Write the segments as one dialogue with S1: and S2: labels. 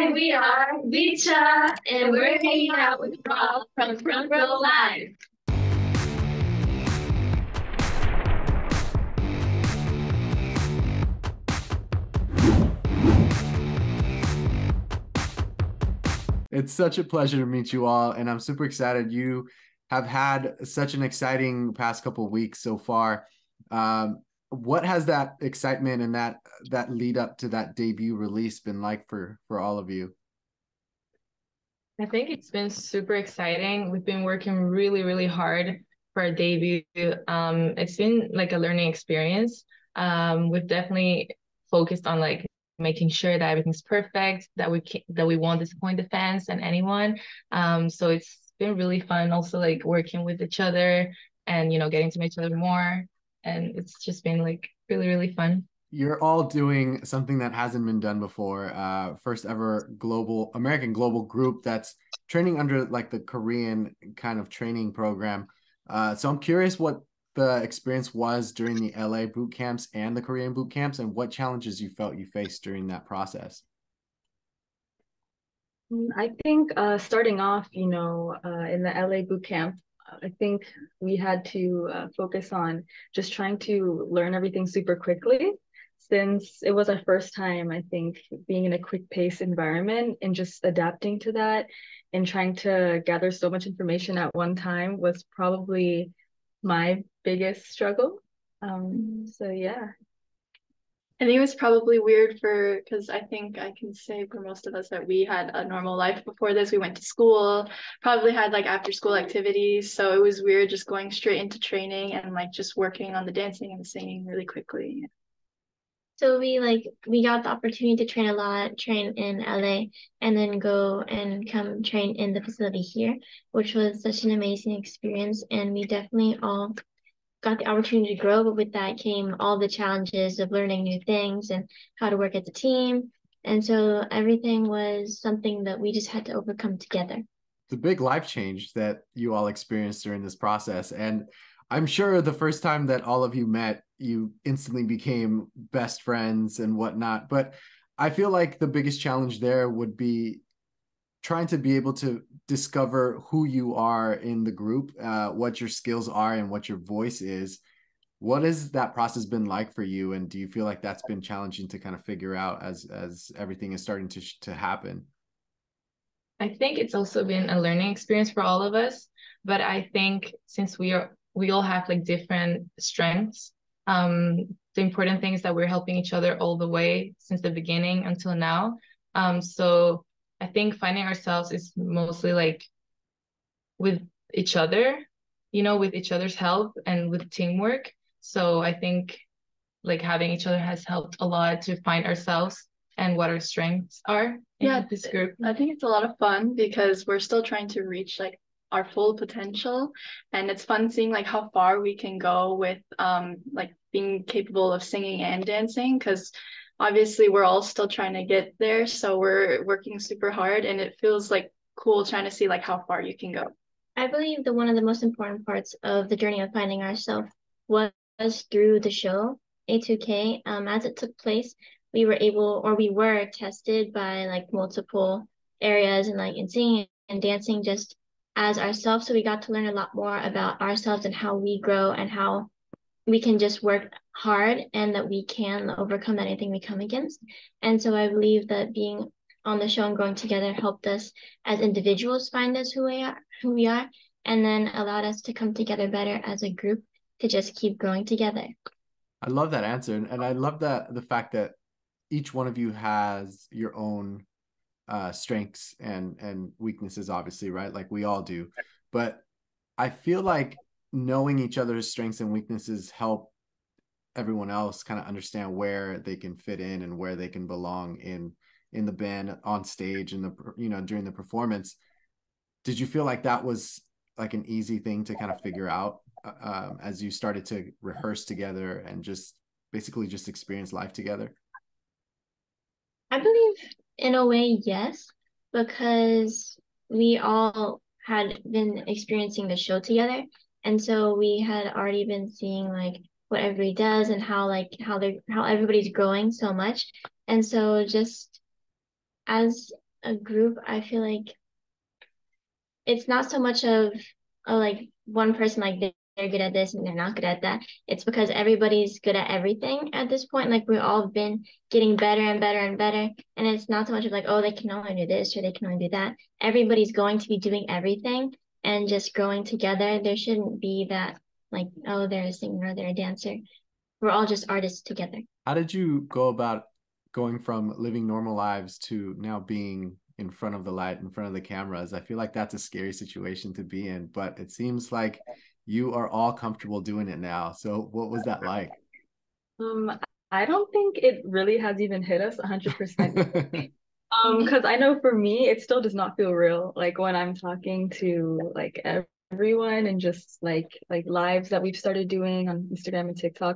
S1: Hi, we are VCHA, and we're hanging out with Rob from Front Row Live.
S2: It's such a pleasure to meet you all, and I'm super excited. You have had such an exciting past couple of weeks so far. What has that excitement and that lead up to that debut release been like for all of you?
S3: I think it's been super exciting. We've been working really, really hard for our debut. It's been like a learning experience. We've definitely focused on like making sure that everything's perfect, that we won't disappoint the fans and anyone. So it's been really fun also like working with each other and getting to know each other more. And it's just been like really, really fun.
S2: You're all doing something that hasn't been done before. First ever American global group that's training under like the Korean kind of training program. So I'm curious what the experience was during the LA boot camps and the Korean boot camps, and what challenges you felt you faced during that process.
S4: I think starting off, in the LA boot camp, I think we had to focus on just trying to learn everything super quickly since it was our first time, I think, being in a quick pace environment and just adapting to that and trying to gather so much information at one time was probably my biggest struggle. So yeah.
S1: I think it was probably weird because I think I can say for most of us that we had a normal life before this. We went to school, probably had like after school activities. So it was weird just going straight into training and like just working on the dancing and the singing really quickly.
S5: So we got the opportunity to train a lot, train in LA, and then go and come train in the facility here, which was such an amazing experience. And we definitely all got the opportunity to grow, but with that came all the challenges of learning new things and how to work as a team. And so everything was something that we just had to overcome together.
S2: It's a big life change that you all experienced during this process. And I'm sure the first time that all of you met, you instantly became best friends and whatnot. But I feel like the biggest challenge there would be trying to be able to discover who you are in the group, what your skills are, and what your voice is. What has that process been like for you? And do you feel like that's been challenging to kind of figure out as everything is starting to happen?
S3: I think it's also been a learning experience for all of us, but I think since we all have like different strengths, the important thing is that we're helping each other all the way since the beginning until now. So I think finding ourselves is mostly like with each other, with each other's help and with teamwork. So I think like having each other has helped a lot to find ourselves and what our strengths are in this group.
S1: I think it's a lot of fun because we're still trying to reach like our full potential, and it's fun seeing like how far we can go with like being capable of singing and dancing, because obviously we're all still trying to get there, so we're working super hard and it feels like cool trying to see like how far you can go.
S5: I believe that one of the most important parts of the journey of finding ourselves was through the show A2K. As it took place, we were tested by like multiple areas and like in singing and dancing just as ourselves. So we got to learn a lot more about ourselves and how we grow and how we can just work hard and that we can overcome anything we come against. And so I believe that being on the show and growing together helped us as individuals find us who we are, and then allowed us to come together better as a group to just keep growing together.
S2: I love that answer. And I love that the fact that each one of you has your own strengths and weaknesses, obviously, right? Like we all do. But I feel like knowing each other's strengths and weaknesses help everyone else kind of understand where they can fit in and where they can belong in the band, on stage, and during the performance. Did you feel like that was like an easy thing to kind of figure out as you started to rehearse together and just basically just experience life together?
S5: I believe in a way, yes, because we all had been experiencing the show together. And so we had already been seeing like what everybody does and how everybody's growing so much. And so just as a group, I feel like it's not so much of like one person like they're good at this and they're not good at that. It's because everybody's good at everything at this point. Like we've all been getting better and better and better. And it's not so much of like, oh, they can only do this or they can only do that. Everybody's going to be doing everything and just growing together. There shouldn't be that like, oh, they're a singer or they're a dancer. We're all just artists together.
S2: How did you go about going from living normal lives to now being in front of the light, in front of the cameras? I feel like that's a scary situation to be in, but it seems like you are all comfortable doing it now. So what was that like?
S4: I don't think it really has even hit us 100%. Because I know for me, it still does not feel real. Like when I'm talking to like everyone and just like lives that we've started doing on Instagram and TikTok,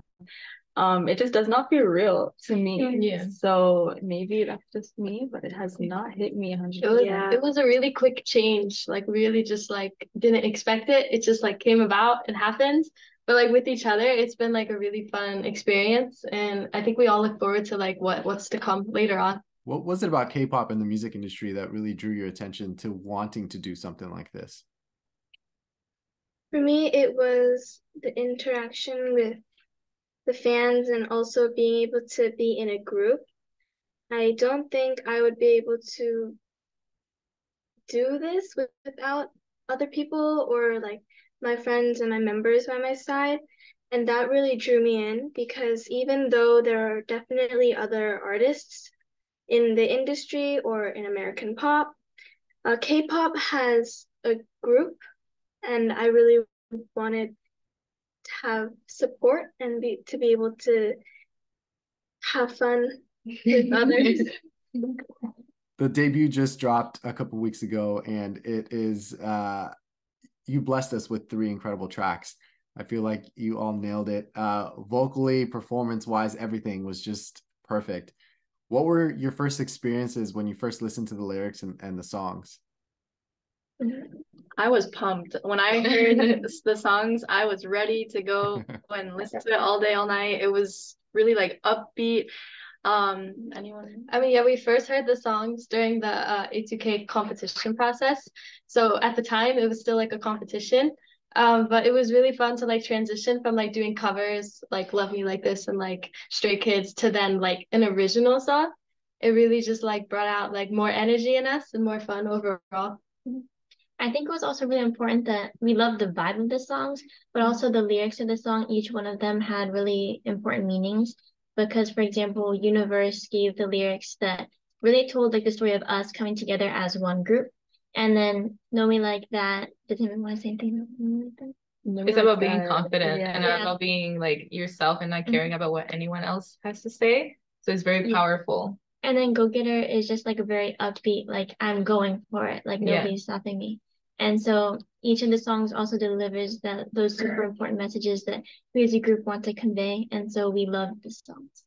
S4: it just does not feel real to me.
S3: Yeah.
S4: So maybe that's just me, but it has not hit me 100%.
S1: It was a really quick change. Like we really just like didn't expect it. It just like came about and happened. But like with each other, it's been like a really fun experience. And I think we all look forward to like what's to come later on.
S2: What was it about K-pop and the music industry that really drew your attention to wanting to do something like this?
S6: For me, it was the interaction with the fans and also being able to be in a group. I don't think I would be able to do this without other people or like my friends and my members by my side. And that really drew me in because even though there are definitely other artists in the industry or in American pop, K-pop has a group, and I really wanted to have support and to be able to have fun with others.
S2: The debut just dropped a couple weeks ago, and it is you blessed us with 3 incredible tracks. I feel like you all nailed it. Vocally, performance-wise, everything was just perfect. What were your first experiences when you first listened to the lyrics and the songs?
S1: I was pumped. When I heard the songs, I was ready to go and listen to it all day, all night. It was really like upbeat. Anyone? I mean, yeah, we first heard the songs during the A2K competition process. So at the time, it was still like a competition. But it was really fun to like transition from like doing covers like Love Me Like This and like Stray Kids to then like an original song. It really just like brought out like more energy in us and more fun overall.
S5: I think it was also really important that we loved the vibe of the songs, but also the lyrics of the song. Each one of them had really important meanings because, for example, Universe gave the lyrics that really told like the story of us coming together as one group. And then Know Me Like That. Does anyone want to say anything about Know Me Like That?
S3: It's about being confident and
S5: Yeah.
S3: about being like yourself and not caring about what anyone else has to say. So it's very powerful.
S5: And then Go Getter is just like a very upbeat, like I'm going for it, like nobody's stopping me. And so each of the songs also delivers those super important messages that we as a group want to convey. And so we love the songs.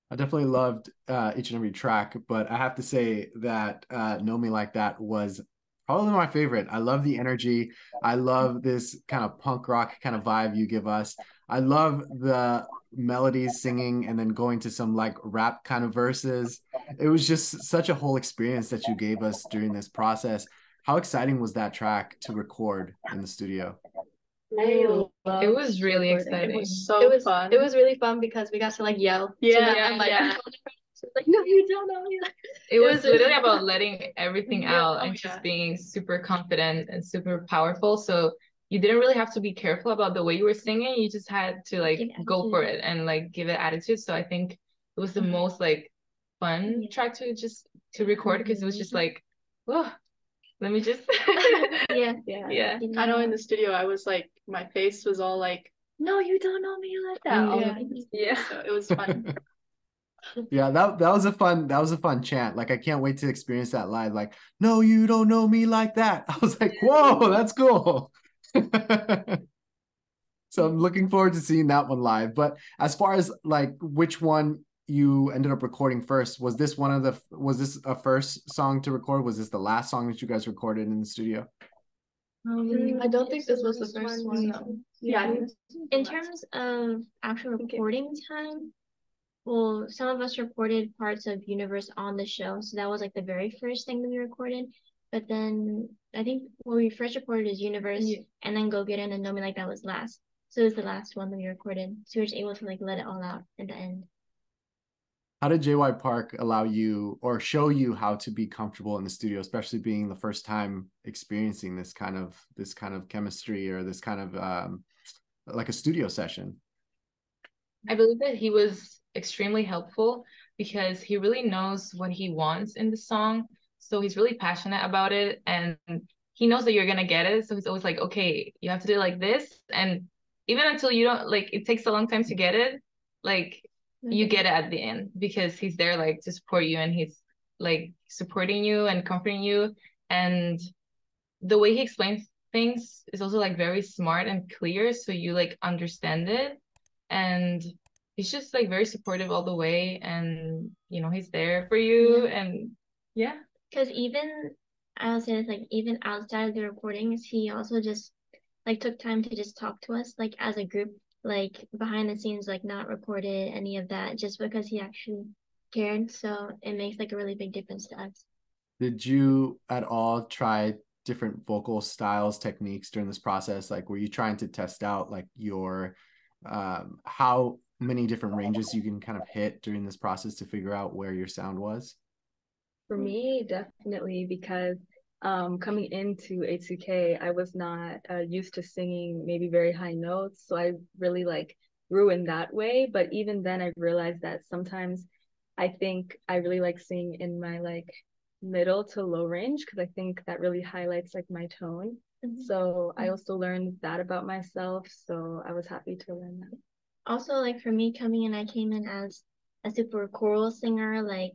S2: I definitely loved each and every track, but I have to say that Know Me Like That was probably my favorite. I love the energy. I love this kind of punk rock kind of vibe you give us. I love the melodies singing and then going to some like rap kind of verses. It was just such a whole experience that you gave us during this process. How exciting was that track to record in the studio?
S3: It was really exciting.
S1: It was so fun.
S6: It was really fun because we got to like yell.
S1: Yeah,
S6: Like, no, you don't know me.
S3: It was literally about letting everything out and
S1: yeah.
S3: just being super confident and super powerful. So you didn't really have to be careful about the way you were singing. You just had to like go for it and like give it attitude. So I think it was the most like fun track to record because it was just like, oh, let me just
S1: Yeah. I know in the studio I was like my face was all like, no, you don't know me like that.
S4: Yeah.
S1: So it was fun.
S2: Yeah, that was a fun chant. Like I can't wait to experience that live. Like, no, you don't know me like that. I was like, whoa, that's cool. So I'm looking forward to seeing that one live. But as far as like which one you ended up recording first, was this a first song to record? Was this the last song that you guys recorded in the studio?
S1: I don't think this was the first one. No. Yeah.
S5: In terms of actual recording time, well, some of us recorded parts of Universe on the show, so that was like the very first thing that we recorded. But then I think what we first recorded is Universe, and then Go Get It and Know Me Like That was last. So it was the last one that we recorded. So we were just able to like let it all out at the end.
S2: How did JY Park allow you or show you how to be comfortable in the studio, especially being the first time experiencing this kind of chemistry or this kind of like a studio session?
S3: I believe that he was extremely helpful because he really knows what he wants in the song. So he's really passionate about it and he knows that you're gonna get it. So he's always like, okay, you have to do it like this. And even until you don't like it takes a long time to get it, like you get it at the end because he's there like to support you and he's like supporting you and comforting you. And the way he explains things is also like very smart and clear. So you like understand it. And he's just like very supportive all the way and you know he's there for you and yeah.
S5: Because even I would say this, like even outside of the recordings, he also just like took time to just talk to us like as a group, like behind the scenes, like not recorded any of that, just because he actually cared. So it makes like a really big difference to us.
S2: Did you at all try different vocal styles, techniques during this process? Like, were you trying to test out like your how many different ranges you can kind of hit during this process to figure out where your sound was?
S4: For me, definitely, because coming into A2K, I was not used to singing maybe very high notes, so I really like grew in that way. But even then, I realized that sometimes I think I really like singing in my like middle to low range because I think that really highlights like my tone. So I also learned that about myself, so I was happy to learn that.
S5: Also, like for me coming in, I came in as a super choral singer, like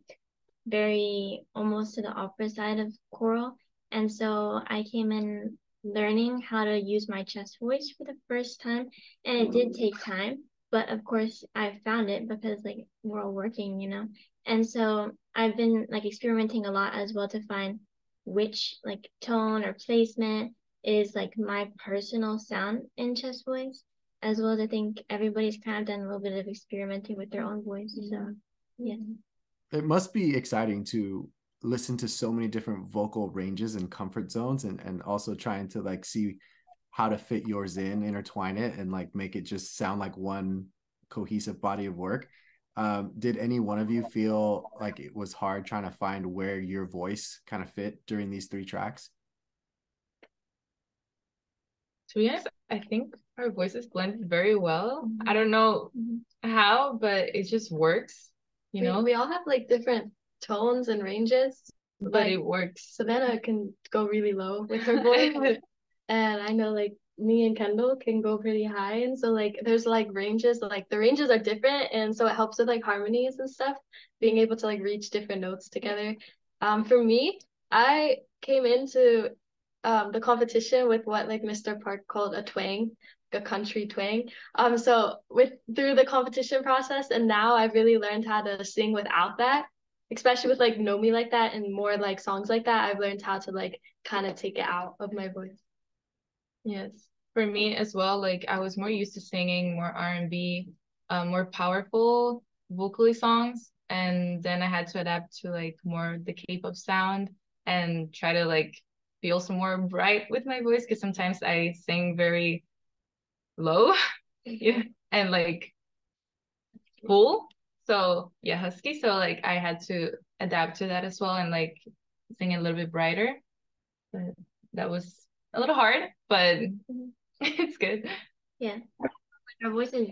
S5: very almost to the opera side of choral. And so I came in learning how to use my chest voice for the first time. And it did take time, but of course I found it because like we're all working, you know. And so I've been like experimenting a lot as well to find which like tone or placement is like my personal sound in chest voice, as well as I think everybody's kind of done a little bit of experimenting with their own voice. So yeah.
S2: It must be exciting to listen to so many different vocal ranges and comfort zones and also trying to like see how to fit yours in, intertwine it, and like make it just sound like one cohesive body of work. Did any one of you feel like it was hard trying to find where your voice kind of fit during these 3 tracks?
S3: To be honest, I think our voices blended very well. I don't know how, but it just works, you know?
S1: We all have like different tones and ranges,
S3: But
S1: like,
S3: it works.
S1: Savannah can go really low with her voice, and I know like me and Kendall can go pretty high, and so like there's like ranges, like the ranges are different, and so it helps with like harmonies and stuff, being able to like reach different notes together. For me, I came into the competition with what like Mr. Park called a twang, like a country twang. So through the competition process, and now I've really learned how to sing without that, especially with like Know Me Like That and more like songs like that. I've learned how to like kind of take it out of my voice.
S3: Yes. For me as well, like I was more used to singing more R&B, more powerful vocally songs, and then I had to adapt to like more the K-pop sound and try to like be also more bright with my voice because sometimes I sing very low, yeah, and like full. So yeah, husky. So like I had to adapt to that as well and like sing a little bit brighter. But that was a little hard, but it's good.
S5: Yeah. Our voices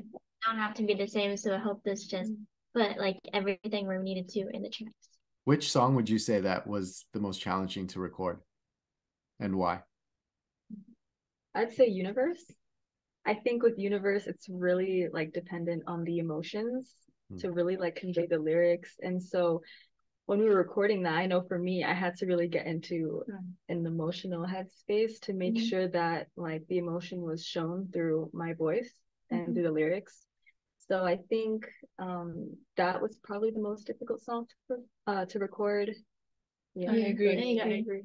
S5: don't have to be the same, so it helped us just put like everything where we needed to in the tracks.
S2: Which song would you say that was the most challenging to record and why?
S4: I'd say Universe. I think with Universe, it's really like dependent on the emotions to really like convey the lyrics. And so when we were recording that, I know for me, I had to really get into an emotional headspace to make sure that like the emotion was shown through my voice and through the lyrics. So I think that was probably the most difficult song to record. Yeah,
S3: I agree.
S5: I agree.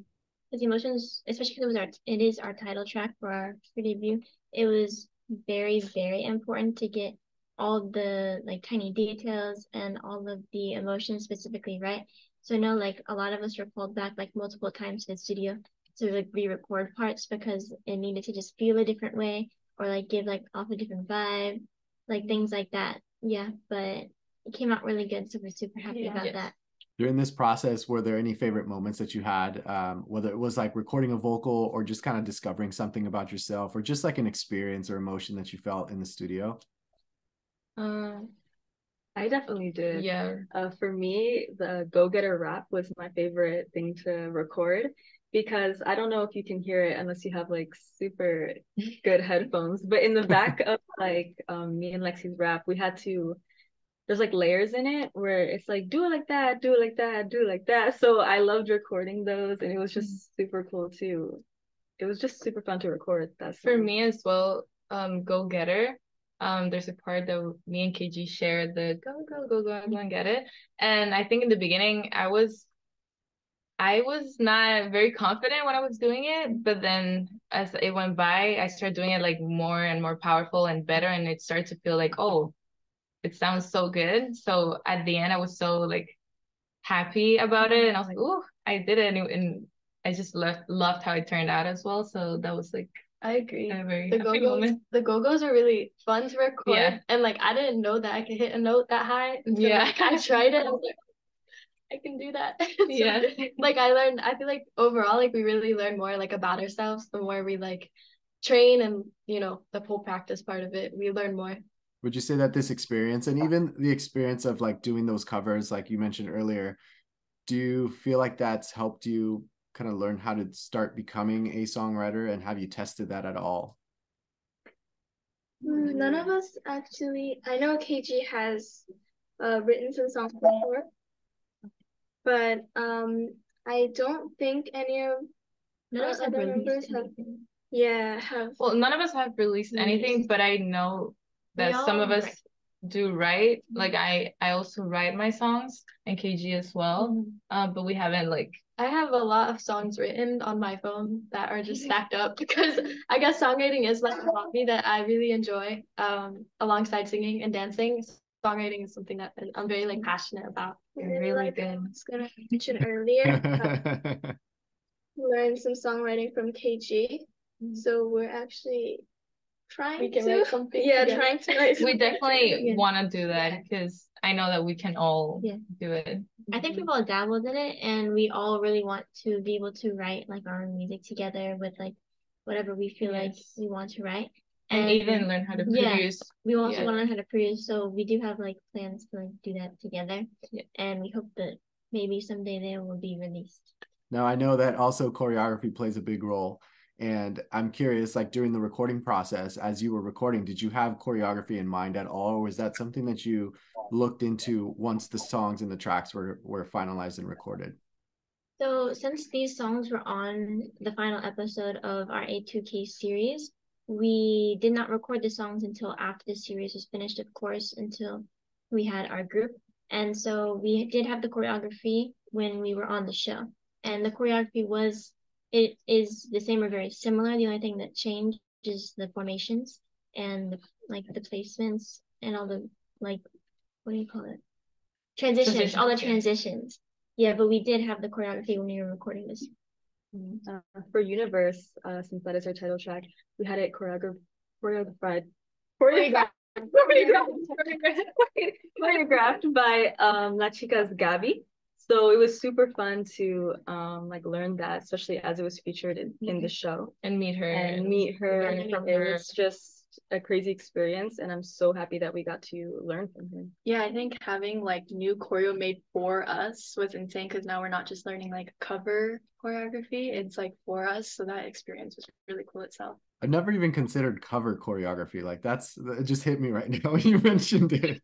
S5: Because emotions, especially because it is our title track for our debut, it was very, very important to get all the like tiny details and all of the emotions specifically, right? So I know like a lot of us were called back like multiple times to the studio to like re-record parts because it needed to just feel a different way or like give like off a different vibe, like things like that. Yeah, but it came out really good, so we're super happy about that.
S2: During this process, were there any favorite moments that you had, whether it was like recording a vocal or just kind of discovering something about yourself or just like an experience or emotion that you felt in the studio?
S4: I definitely did.
S3: Yeah.
S4: For me, the Go-Getter rap was my favorite thing to record because I don't know if you can hear it unless you have like super good headphones. But in the back of like me and Lexi's rap, we had to there's like layers in it where it's like do it like that, do it like that, do it like that. So I loved recording those and it was just super cool too. It was just super fun to record. That's
S3: for me as well. Go Getter. There's a part that me and KG shared the go and get it. And I think in the beginning I was not very confident when I was doing it, but then as it went by, I started doing it like more and more powerful and better, and it started to feel like, oh, it sounds so good. So at the end, I was so like happy about it, and I was like, oh, I did it, and I just loved how it turned out as well. So that was like
S1: I agree.
S3: a very
S1: The
S3: happy
S1: go-go's
S3: moment.
S1: the go-go's are really fun to record.
S3: Yeah.
S1: And like I didn't know that I could hit a note that high until
S3: Yeah.
S1: like I tried it. I was like, I can do that. So,
S3: Yeah.
S1: like I feel like overall like we really learn more like about ourselves the more we like train and you know the whole practice part of it. We learn more.
S2: Would you say that this experience and even the experience of like doing those covers, like you mentioned earlier, do you feel like that's helped you kind of learn how to start becoming a songwriter, and have you tested that at all?
S6: None of us actually. I know KG has written some songs before, but I don't think any of
S5: None of us have
S6: other members
S5: released
S6: have.
S5: anything.
S6: Yeah, have.
S3: Well, none of us have released anything, but I know that some of us do write. Like I also write my songs and KG as well. But we haven't like
S1: I have a lot of songs written on my phone that are just stacked up because I guess songwriting is like a hobby that I really enjoy alongside singing and dancing. Songwriting is something that I'm very like passionate about.
S6: Really like good. I was gonna mention earlier, learned some songwriting from KG. So we're actually trying to
S1: write something.
S6: Yeah,
S1: together.
S6: trying to write.
S3: we definitely want to do that because I know that we can all do it.
S5: I think we've all dabbled in it, and we all really want to be able to write like our own music together with like whatever we feel like we want to write,
S3: and even learn how to produce.
S5: We also want to learn how to produce, so we do have like plans to like do that together, and we hope that maybe someday they will be released.
S2: Now I know that also choreography plays a big role. And I'm curious, like during the recording process, as you were recording, did you have choreography in mind at all? Or was that something that you looked into once the songs and the tracks were finalized and recorded?
S5: So since these songs were on the final episode of our A2K series, we did not record the songs until after the series was finished, of course, until we had our group. And so we did have the choreography when we were on the show. And the choreography it is the same or very similar. The only thing that changed is the formations and the placements and all the like, what do you call it? Transitions, all the transitions. Yeah, but we did have the choreography when we were recording this.
S4: For Universe, since that is our title track, we had it choreographed by La Chica's Gabby. So it was super fun to like learn that, especially as it was featured in the show.
S3: And meet her.
S4: It was just a crazy experience, and I'm so happy that we got to learn from her.
S1: Yeah, I think having like new choreo made for us was insane because now we're not just learning like cover choreography, it's like for us. So that experience was really cool itself.
S2: I've never even considered cover choreography. Like it just hit me right now when you mentioned it.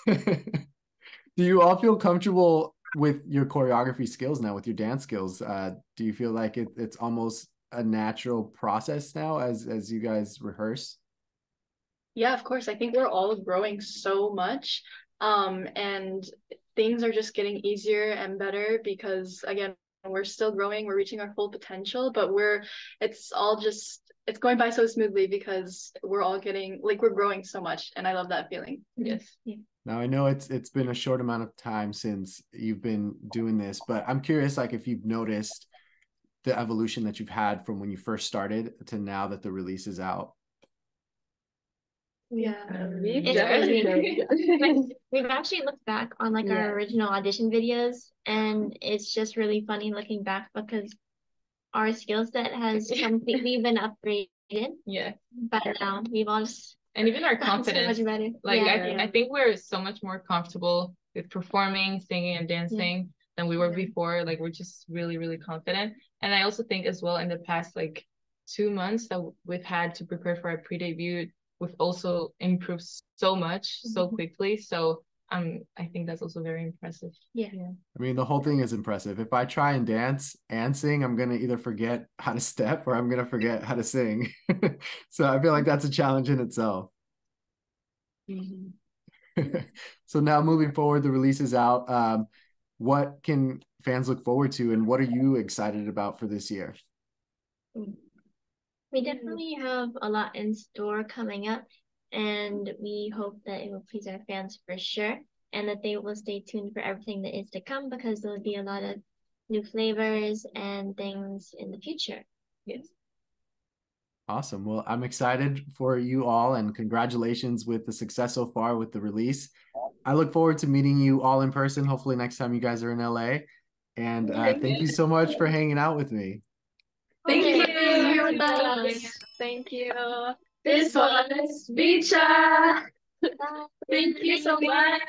S2: Do you all feel comfortable with your choreography skills now, with your dance skills? Do you feel like it's almost a natural process now as you guys rehearse?
S1: Yeah, of course. I think we're all growing so much. And things are just getting easier and better because again, we're still growing, we're reaching our full potential, but it's all just, it's going by so smoothly because we're all getting, like, we're growing so much, and I love that feeling.
S3: Yes.
S2: Now I know it's been a short amount of time since you've been doing this, but I'm curious, like, if you've noticed the evolution that you've had from when you first started to now that the release is out.
S4: Yeah,
S5: We've actually looked back on like our original audition videos, and it's just really funny looking back because our skill set has completely been upgraded.
S3: Yeah.
S5: But now we've all just
S3: and even our confidence.
S5: So much better.
S3: Like
S5: Yeah.
S3: I think we're so much more comfortable with performing, singing, and dancing than we were before. Like we're just really, really confident. And I also think as well in the past like 2 months that we've had to prepare for our pre-debut, we've also improved so much so quickly. So I think that's also very impressive.
S5: Yeah.
S2: I mean, the whole thing is impressive. If I try and dance and sing, I'm gonna either forget how to step or I'm gonna forget how to sing. So I feel like that's a challenge in itself. So now moving forward, the release is out. What can fans look forward to, and what are you excited about for this year?
S5: We definitely have a lot in store coming up, and we hope that it will please our fans for sure, and that they will stay tuned for everything that is to come because there will be a lot of new flavors and things in the future.
S3: Yes.
S2: Awesome. Well, I'm excited for you all, and congratulations with the success so far with the release. I look forward to meeting you all in person, hopefully next time you guys are in LA. And thank you so much for hanging out with me.
S1: Thank you.
S4: Thank you.
S1: This was VCHA. Thank you so much.